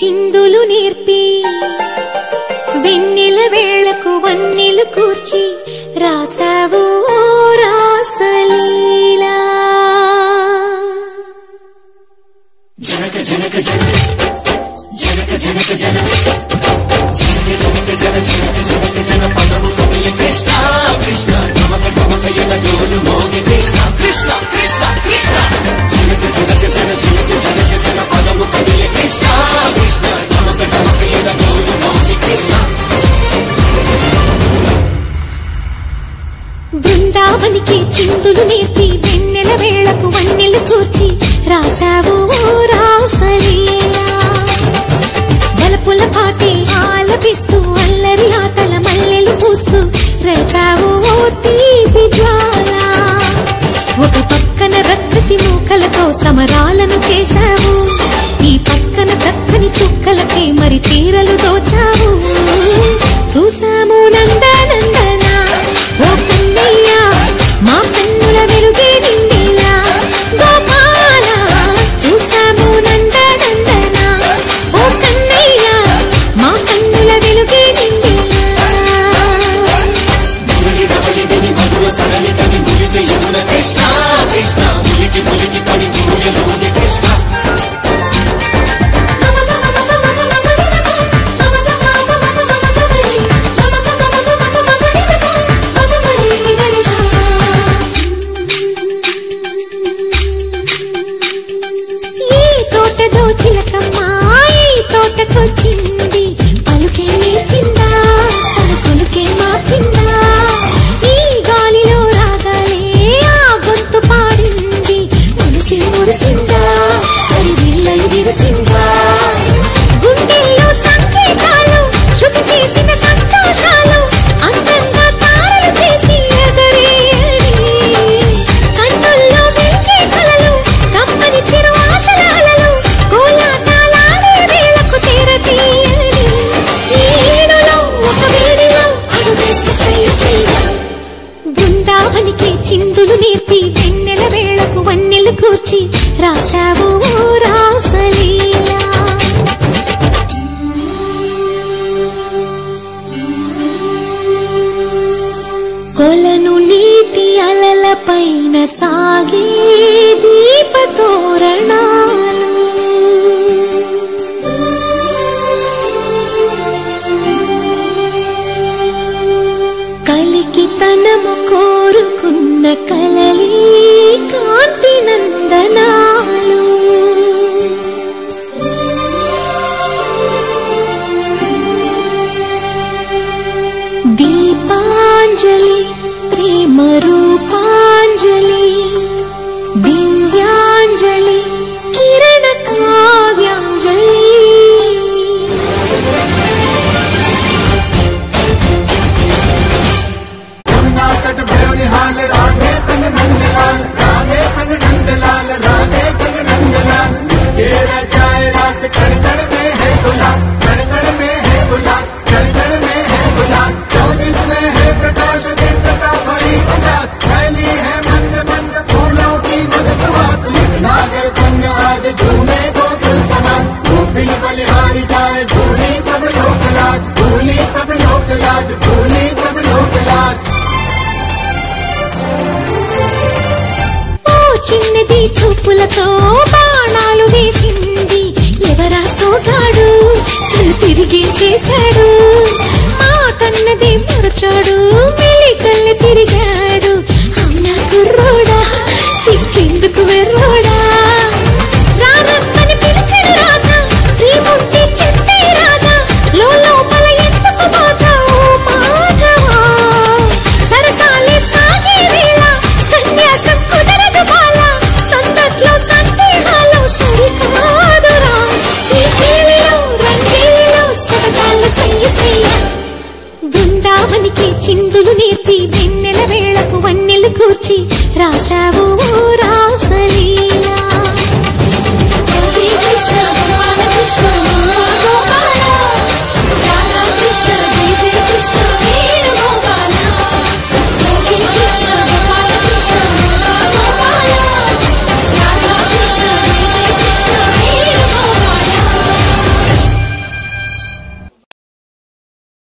చిందులు నేర్పి వెన్నెల వేళకు వన్నెలు కూర్చి రాసావు రాసలీలా జనక జనక జన జనక జనక జన జనక జనక జన జనక జనక జన పదము కవియ కృష్ణ కృష్ణ నమక నమక యద డోలు మోగి కృష్ణ కృష్ణ కృష్ణ కృష్ణ జనక జనక జన జనక జనక జన పదము కవియ కృష్ణ కృష్ణ నమక నమక యద డోలు మోగి కృష్ణ బృందావనికి చిందులు నేర్పి వెన్నెల వేళకు వన్నెలు కూర్చి రాసావు రాసలీలా గలపుల పాటి ఆలపిస్తూ అల్లరి ఆటల మల్లెలు పూస్తూ రేపావు తీపి జ్వాల ఒక పక్కన రక్కసి మూకలతో సమరాలను చేశావు ఈ పక్కన చక్కని చుక్కలకి మరి తీరలు దోచావు చూసాము నందనందన ఓ కన్నయ్య మా కన్నుల వెలుగే నిండిలా గోపాల చూసాము నందనందన ఓ కన్నయ్య మా కన్నుల వెలుగే నిండిలా మధుర సరళితని మురిసే యమున కృష్ణ కృష్ణ ములికి ములికి పడి జూయలోని కృష్ణ తోటకొచ్చింది పలుకే నేర్చిందా పలుకులుకే మార్చిందా ఈ గాలిలో రాగాలే ఆ గొంతు పాడింది మురిసి మురిసిందా మరి విల్లై విరిసిందా గుండెల్లో సంకేతాలు శృతి చేసిన సంతోషాలు అందంగా తారలు చేసి ఎగరేయని కన్నుల్లో వెలిగే కలలు కమ్మని చిరు ఆశలాలలో బృందావనికి చిందులు నేర్పి వెన్నెల వేళకు వన్నెలు కూర్చి రాసావు రాసలీలా కొలను నీటి అలల పైన సాగే దీపతోరణాలు కలికి తనము కోరుకున్న కలలి కాంతి నందనాలు దీపాంజలి ప్రేమ రూపాంజలి దివ్యాంజలి కిరణ కావ్యాంజలి राधे संग नंदलाल राधे संग नंदलाल राधे संग नंदलाल तेरा जाए रास कण कण में है उल्लास कण कण में है उल्लास कण कण में है उल्लास 24 में है प्रकाश दिव्यता भरी उजास फैली है मंद मंद फूलों की मद सुवास नागर संग आज झूमे गोकुल समान गोपिन बलिहारी जाए भूली सब लोक लाज भूली सब लोक लाज भूली सब लोक लाज చిన్నది చూపులతో బాణాలు వేసింది ఎవరా సోగాడు తిరిగి చేశాడు ఆ కన్నది మరచాడు మెలికల్లి తిరిగాడు అవునా కుర్రోడా సిక్కెందుకు వెర్రోడా రానమ్మని పిలిచిన రాధా శ్రీముంటి చెట్టే రాధా లోపల ఎందుకు బాధ ఓ మాధవా సరసాలే సాగే వేళ సన్యాసం కుదరదు బాలా సందట్లో సందేహాలు సరికాదురా ఈ కేళిలో రంగేలిలో సరదాల సయ్య సయ్య బృందావనికి చిందులు నేర్పి వెన్నెల వేళకు వన్నెలు కూర్చి రాసావు